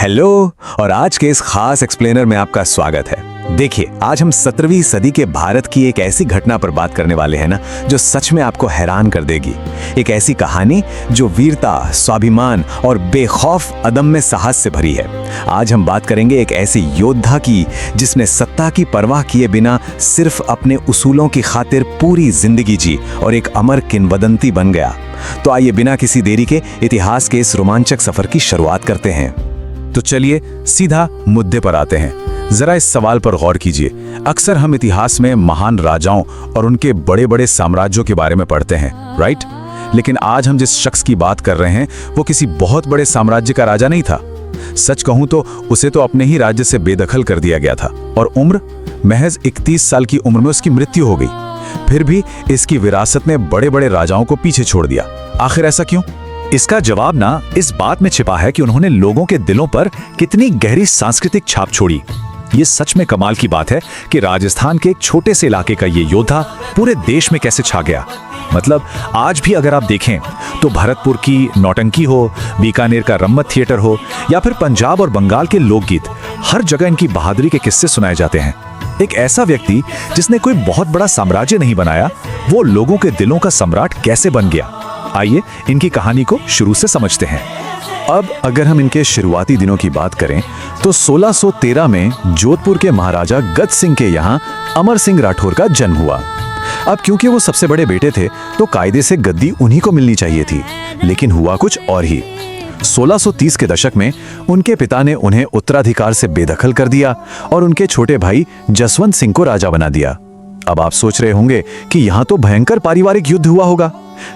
Hello और आज के इस खास एक्सप्लेनर में आपका स्वागत है। देखिए, आज हम 17वीं सदी के भारत की एक ऐसी घटना पर बात करने वाले हैं ना, जो सच में आपको हैरान कर देगी। एक ऐसी कहानी जो वीरता, स्वाभिमान और बेखौफ अदम्य साहस से भरी है। आज हम बात करेंगे एक ऐसे योद्धा की जिसने सत्ता की परवाह किए बिना सिर्फ अपने उसूलों की खातिर पूरी जिंदगी जी और एक अमर किंवदंती बन गया। तो आइए बिना किसी देरी के इतिहास के इस रोमांचक सफर की शुरुआत करते हैं। तो चलिए सीधा मुद्दे पर आते हैं। जरा इस सवाल पर गौर कीजिए। अक्सर हम इतिहास में महान राजाओं और उनके बड़े बड़े साम्राज्यों के बारे में पढ़ते हैं, राइट? लेकिन आज हम जिस शख्स की बात कर रहे हैं वो किसी बहुत बड़े साम्राज्य का राजा नहीं था। सच कहूं तो उसे तो अपने ही राज्य से बेदखल कर दिया गया था और उम्र महज 31 साल की उम्र में उसकी मृत्यु हो गई। फिर भी इसकी विरासत ने बड़े बड़े राजाओं को पीछे छोड़ दिया। आखिर ऐसा क्यों? इसका जवाब ना इस बात में छिपा है कि उन्होंने लोगों के दिलों पर कितनी गहरी सांस्कृतिक छाप छोड़ी। ये सच में कमाल की बात है कि राजस्थान के एक छोटे से इलाके का ये योद्धा पूरे देश में कैसे छा गया। मतलब आज भी अगर आप देखें तो भरतपुर की नौटंकी हो, बीकानेर का रम्मत थिएटर हो या फिर पंजाब और बंगाल के लोकगीत, हर जगह इनकी बहादुरी के किस्से सुनाए जाते हैं। एक ऐसा व्यक्ति जिसने कोई बहुत बड़ा साम्राज्य नहीं बनाया, वो लोगों के दिलों का सम्राट कैसे बन गया? आइए इनकी कहानी को शुरू से समझते हैं। अब अगर हम इनके शुरुआती दिनों की बात करें तो 1613 में जोधपुर के महाराजा गद सिंह के यहाँ अमर सिंह राठौर का जन्म हुआ। अब क्योंकि वो सबसे बड़े बेटे थे तो कायदे से गद्दी उन्हीं को मिलनी चाहिए थी, लेकिन हुआ कुछ और ही। 1630 के दशक में उनके पिता ने उन्हें उत्तराधिकार से बेदखल कर दिया और उनके छोटे भाई जसवंत सिंह को राजा बना दिया। अब आप सोच रहे होंगे कि यहाँ तो भयंकर पारिवारिक युद्ध हुआ होगा।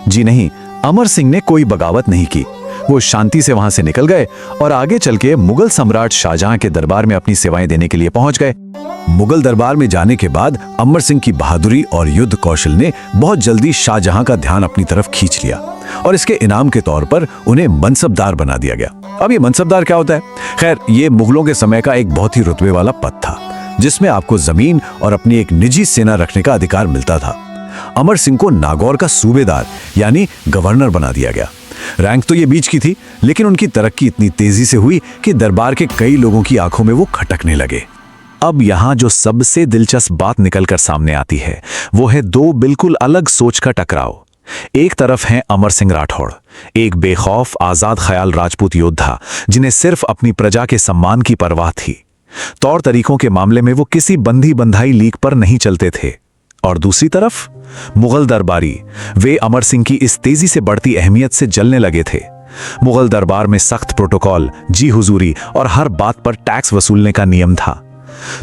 जी नहीं, अमर सिंह ने कोई बगावत नहीं की। वो शांति से वहां से निकल गए और आगे चल के मुगल सम्राट शाहजहां के दरबार में अपनी सेवाएं देने के लिए पहुंच गए। मुगल दरबार में जाने के बाद अमर सिंह की बहादुरी और युद्ध कौशल ने बहुत जल्दी शाहजहां का ध्यान अपनी तरफ खींच लिया और इसके इनाम के तौर पर उन्हें मनसबदार बना दिया गया। अब ये मनसबदार क्या होता है? खैर, ये मुगलों के समय का एक बहुत ही रुतबे वाला पद था जिसमें आपको जमीन और अपनी एक निजी सेना रखने का अधिकार मिलता था। अमर सिंह को नागौर का सूबेदार यानी गवर्नर बना दिया गया। रैंक तो ये बीच की थी, लेकिन उनकी तरक्की इतनी तेजी से हुई कि दरबार के कई लोगों की आंखों में वो खटकने लगे। अब यहाँ जो सबसे दिलचस्प बात निकलकर सामने आती है वो है दो बिल्कुल अलग सोच का टकराव। एक तरफ है अमर सिंह राठौड़, एक बेखौफ आजाद ख्याल राजपूत योद्धा जिन्हें सिर्फ अपनी प्रजा के सम्मान की परवाह थी। तौर तरीकों के मामले में वो किसी बंधी बंधाई लीक पर नहीं चलते थे। और दूसरी तरफ मुगल दरबारी, वे अमर सिंह की इस तेजी से बढ़ती अहमियत से जलने लगे थे। मुगल दरबार में सख्त प्रोटोकॉल, जी हुजूरी और हर बात पर टैक्स वसूलने का नियम था।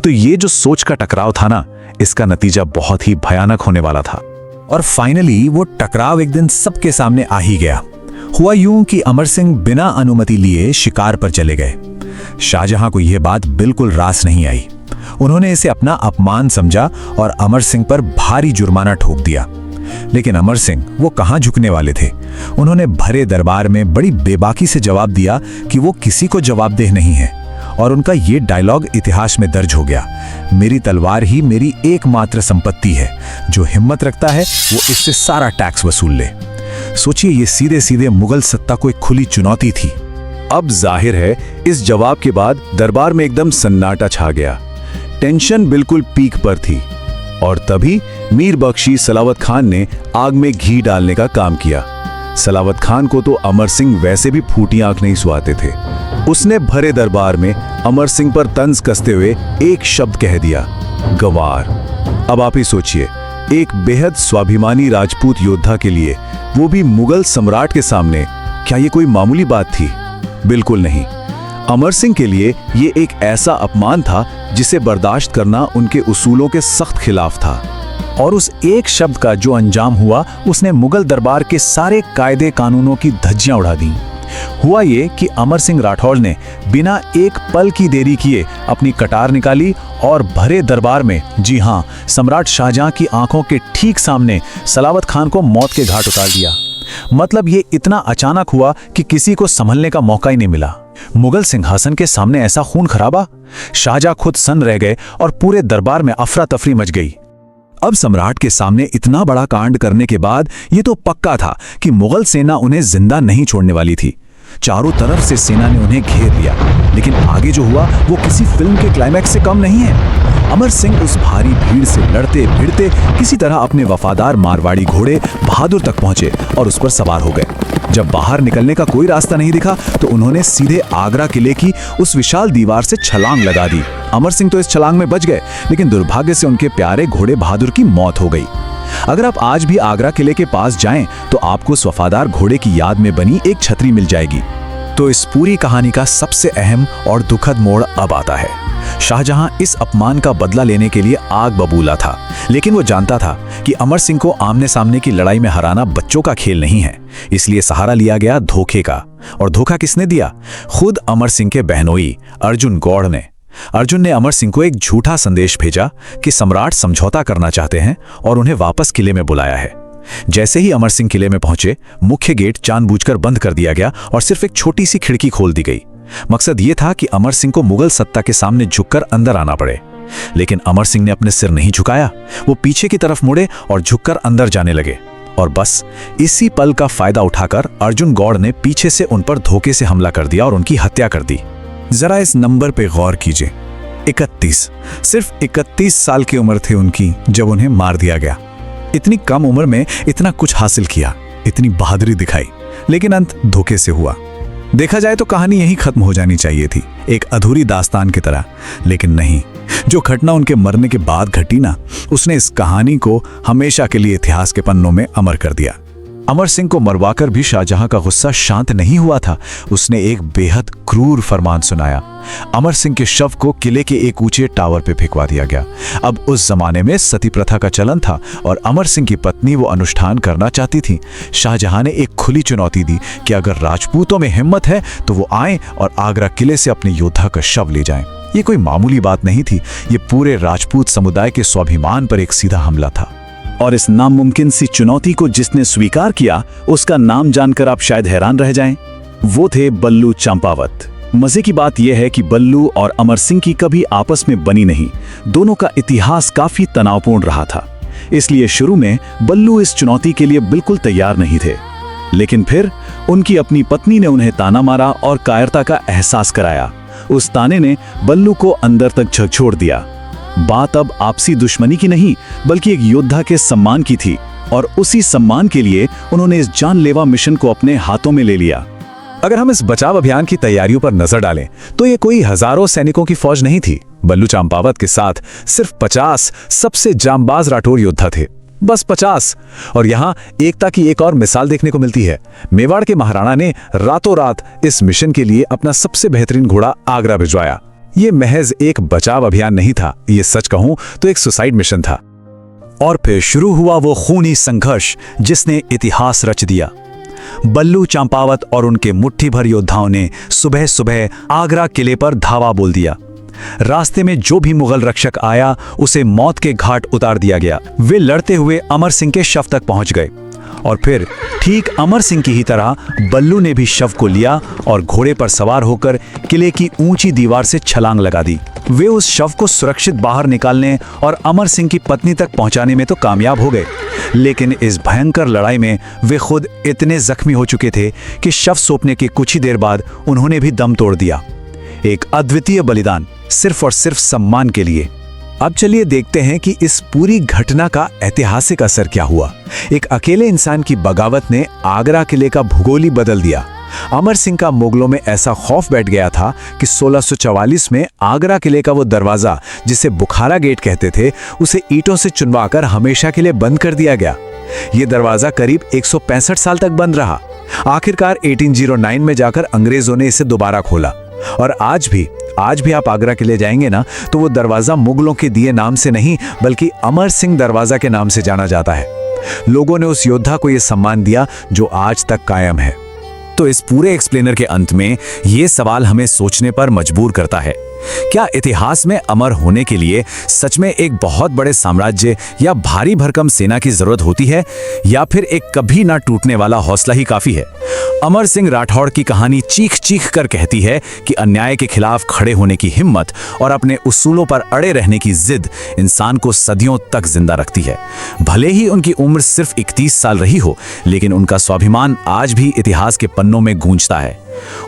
तो ये जो सोच का टकराव था ना, इसका नतीजा बहुत ही भयानक होने वाला था। और फाइनली वो टकराव एक दिन सबके सामने आ ही गया। हुआ यूं कि अमर सिंह बिना अनुमति लिए शिकार पर चले गए। शाहजहां को यह बात बिल्कुल रास नहीं आई। उन्होंने इसे अपना अपमान समझा और अमर सिंह पर भारी जुर्माना ठोक दिया। लेकिन अमर सिंह वो कहां झुकने वाले थे। उन्होंने भरे दरबार में बड़ी बेबाकी से जवाब दिया कि वो किसी को जवाबदेह नहीं है। और उनका ये डायलॉग इतिहास में दर्ज हो गया, मेरी तलवार ही मेरी एकमात्र संपत्ति है, जो हिम्मत रखता है वो इससे सारा टैक्स वसूल ले। सोचिए, ये सीधे सीधे मुगल सत्ता को एक खुली चुनौती थी। अब जाहिर है इस जवाब के बाद दरबार में एकदम सन्नाटा छा गया। टेंशन बिल्कुल पीक पर थी और तभी मीर बख्शी सलावत खान ने आग में घी डालने का काम किया। सलावत खान को तो अमर सिंह वैसे भी फूटी आंख नहीं सुहाते थे। उसने भरे दरबार में अमर सिंह पर तंज कसते हुए एक शब्द कह दिया, गवार। अब आप ही सोचिए, एक बेहद स्वाभिमानी राजपूत योद्धा के लिए, वो भी मुगल सम्राट के सामने, क्या ये कोई मामूली बात थी? बिल्कुल नहीं। अमर सिंह के लिए ये एक ऐसा अपमान था जिसे बर्दाश्त करना उनके उसूलों के सख्त खिलाफ था। और उस एक शब्द का जो अंजाम हुआ, उसने मुगल दरबार के सारे कायदे कानूनों की धज्जियां उड़ा दी। हुआ ये कि अमर सिंह राठौड़ ने बिना एक पल की देरी किए अपनी कटार निकाली और भरे दरबार में, जी हाँ, सम्राट शाहजहां की आंखों के ठीक सामने सलावत खान को मौत के घाट उतार दिया। मतलब ये इतना अचानक हुआ कि किसी को संभलने का मौका ही नहीं मिला। मुगल सिंहासन के सामने ऐसा खून खराबा, शाहजहां खुद सन्न रह गए और पूरे दरबार में अफरा तफरी मच गई। अब सम्राट के सामने इतना बड़ा कांड करने के बाद ये तो पक्का था कि मुगल सेना उन्हें जिंदा नहीं छोड़ने वाली थी। चारों तरफ से सेना ने उन्हें घेर लिया, लेकिन आगे जो हुआ वो किसी फिल्म के क्लाइमैक्स से कम नहीं है। अमर सिंह उस भारी भीड़ से लड़ते भिड़ते किसी तरह अपने वफादार मारवाड़ी घोड़े बहादुर तक पहुंचे और उस पर सवार हो गए। जब बाहर निकलने का कोई रास्ता नहीं दिखा तो उन्होंने सीधे आगरा किले की उस विशाल दीवार से छलांग लगा दी। अमर सिंह तो इस छलांग में बच गए, लेकिन दुर्भाग्य से उनके प्यारे घोड़े बहादुर की मौत हो गई। अगर आप आज भी आगरा किले के पास जाएं तो आपको उस वफादार घोड़े की याद में बनी एक छतरी मिल जाएगी। तो इस पूरी कहानी का सबसे अहम और दुखद मोड़ अब आता है। शाहजहां इस अपमान का बदला लेने के लिए आग बबूला था, लेकिन वो जानता था कि अमर सिंह को आमने सामने की लड़ाई में हराना बच्चों का खेल नहीं है। इसलिए सहारा लिया गया धोखे का। और धोखा किसने दिया? खुद अमर सिंह के बहनोई अर्जुन गौड़ ने। अर्जुन ने अमर सिंह को एक झूठा संदेश भेजा कि सम्राट समझौता करना चाहते हैं और उन्हें वापस किले में बुलाया है। जैसे ही अमर सिंह किले में पहुंचे, मुख्य गेट जानबूझकर बंद कर दिया गया और सिर्फ एक छोटी सी खिड़की खोल दी गई। मकसद ये था कि अमर सिंह को मुगल सत्ता के सामने झुककर अंदर आना पड़े। लेकिन अमर सिंह ने अपने सिर नहीं झुकाया। वो पीछे की तरफ मुड़े और झुककर अंदर जाने लगे। और बस इसी पल का फायदा उठाकर अर्जुन गौड़ ने पीछे से उन पर धोखे से हमला कर दिया और उनकी हत्या कर दी। जरा इस नंबर पे गौर कीजिए, 31। सिर्फ 31 साल की उम्र थी उनकी जब उन्हें मार दिया गया। इतनी कम उम्र में इतना कुछ हासिल किया, इतनी बहादुरी दिखाई, लेकिन अंत धोखे से हुआ। देखा जाए तो कहानी यहीं खत्म हो जानी चाहिए थी, एक अधूरी दास्तान की तरह। लेकिन नहीं, जो घटना उनके मरने के बाद घटी ना, उसने इस कहानी को हमेशा के लिए इतिहास के पन्नों में अमर कर दिया। अमर सिंह को मरवाकर भी शाहजहां का गुस्सा शांत नहीं हुआ था। उसने एक बेहद क्रूर फरमान सुनाया। अमर सिंह के शव को किले के एक ऊंचे टावर पे फेंकवा दिया गया। अब उस जमाने में सती प्रथा का चलन था और अमर सिंह की पत्नी वो अनुष्ठान करना चाहती थी। शाहजहां ने एक खुली चुनौती दी कि अगर राजपूतों में हिम्मत है तो वो आए और आगरा किले से अपने योद्धा का शव ले जाएं। ये कोई मामूली बात नहीं थी, ये पूरे राजपूत समुदाय के स्वाभिमान पर एक सीधा हमला था। और इस नामुमकिन सी चुनौती को जिसने स्वीकार किया, उसका नाम जानकर आप शायद हैरान रह जाएं। वो थे बल्लू चंपावत। मजे की बात यह है कि बल्लू और अमर सिंह की कभी आपस में बनी नहीं। दोनों का इतिहास काफी तनावपूर्ण रहा था। इसलिए शुरू में बल्लू इस चुनौती के लिए बिल्कुल तैयार नहीं थे। लेकिन फिर उनकी अपनी पत्नी ने उन्हें ताना मारा और कायरता का एहसास कराया। उस ताने ने बल्लू को अंदर तक झकझोर दिया। बात अब आपसी दुश्मनी की नहीं, बल्कि एक योद्धा के सम्मान की थी। और उसी सम्मान के लिए उन्होंने इस जानलेवा मिशन को अपने हाथों में ले लिया। अगर हम इस बचाव अभियान की तैयारियों पर नजर डालें तो ये कोई हजारों सैनिकों की फौज नहीं थी। बल्लू चंपावत के साथ सिर्फ 50 सबसे जांबाज राठौर योद्धा थे, बस 50। और यहाँ एकता की एक और मिसाल देखने को मिलती है। मेवाड़ के महाराणा ने रातों रात इस मिशन के लिए अपना सबसे बेहतरीन घोड़ा आगरा भिजवाया। ये महज एक बचाव अभियान नहीं था, ये सच कहूं तो एक सुसाइड मिशन था। और फिर शुरू हुआ वो खूनी संघर्ष जिसने इतिहास रच दिया। बल्लू चंपावत और उनके मुट्ठी भर योद्धाओं ने सुबह सुबह आगरा किले पर धावा बोल दिया। रास्ते में जो भी मुगल रक्षक आया उसे मौत के घाट उतार दिया गया। वे लड़ते हुए अमर सिंह के शव तक पहुंच गए और फिर ठीक अमर सिंह की ही तरह बल्लू ने भी शव को लिया और घोड़े पर सवार होकर किले की ऊंची दीवार से छलांग लगा दी। वे उस शव को सुरक्षित बाहर निकालने और अमर सिंह की पत्नी तक पहुंचाने में तो कामयाब हो गए, लेकिन इस भयंकर लड़ाई में वे खुद इतने जख्मी हो चुके थे कि शव सौंपने के कुछ ही देर बाद उन्होंने भी दम तोड़ दिया। एक अद्वितीय बलिदान सिर्फ और सिर्फ सम्मान के लिए। अब चलिए देखते हैं कि इस पूरी घटना का ऐतिहासिक असर क्या हुआ। एक अकेले इंसान की बगावत ने आगरा किले का भूगोल ही बदल दिया। अमर सिंह का मुगलों में ऐसा खौफ बैठ गया था कि 1644 में आगरा किले का वो दरवाजा जिसे बुखारा गेट कहते थे, उसे ईंटों से चुनवाकर हमेशा के लिए बंद कर दिया गया। ये दरवाजा करीब 165 साल तक बंद रहा। आखिरकार 1809 में जाकर अंग्रेजों ने इसे दोबारा खोला। और आज भी आप आगरा किले जाएंगे ना, तो वो दरवाजा मुगलों के दिए नाम से नहीं बल्कि अमर सिंह दरवाजा के नाम से जाना जाता है। लोगों ने उस योद्धा को यह सम्मान दिया जो आज तक कायम है। तो इस पूरे एक्सप्लेनर के अंत में ये सवाल हमें सोचने पर मजबूर करता है, क्या इतिहास में अमर होने के लिए सच में एक बहुत बड़े साम्राज्य या भारी भरकम सेना की जरूरत होती है, या फिर एक कभी ना टूटने वाला हौसला ही काफी है? अमर सिंह राठौड़ की कहानी चीख चीख कर कहती है कि अन्याय के खिलाफ खड़े होने की हिम्मत और अपने उसूलों पर अड़े रहने की जिद इंसान को सदियों तक जिंदा रखती है। भले ही उनकी उम्र सिर्फ 31 साल रही हो, लेकिन उनका स्वाभिमान आज भी इतिहास के पन्नों में गूंजता है।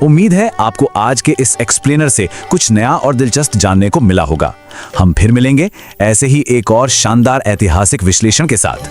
उम्मीद है आपको आज के इस एक्सप्लेनर से कुछ नया और दिलचस्प जानने को मिला होगा। हम फिर मिलेंगे ऐसे ही एक और शानदार ऐतिहासिक विश्लेषण के साथ।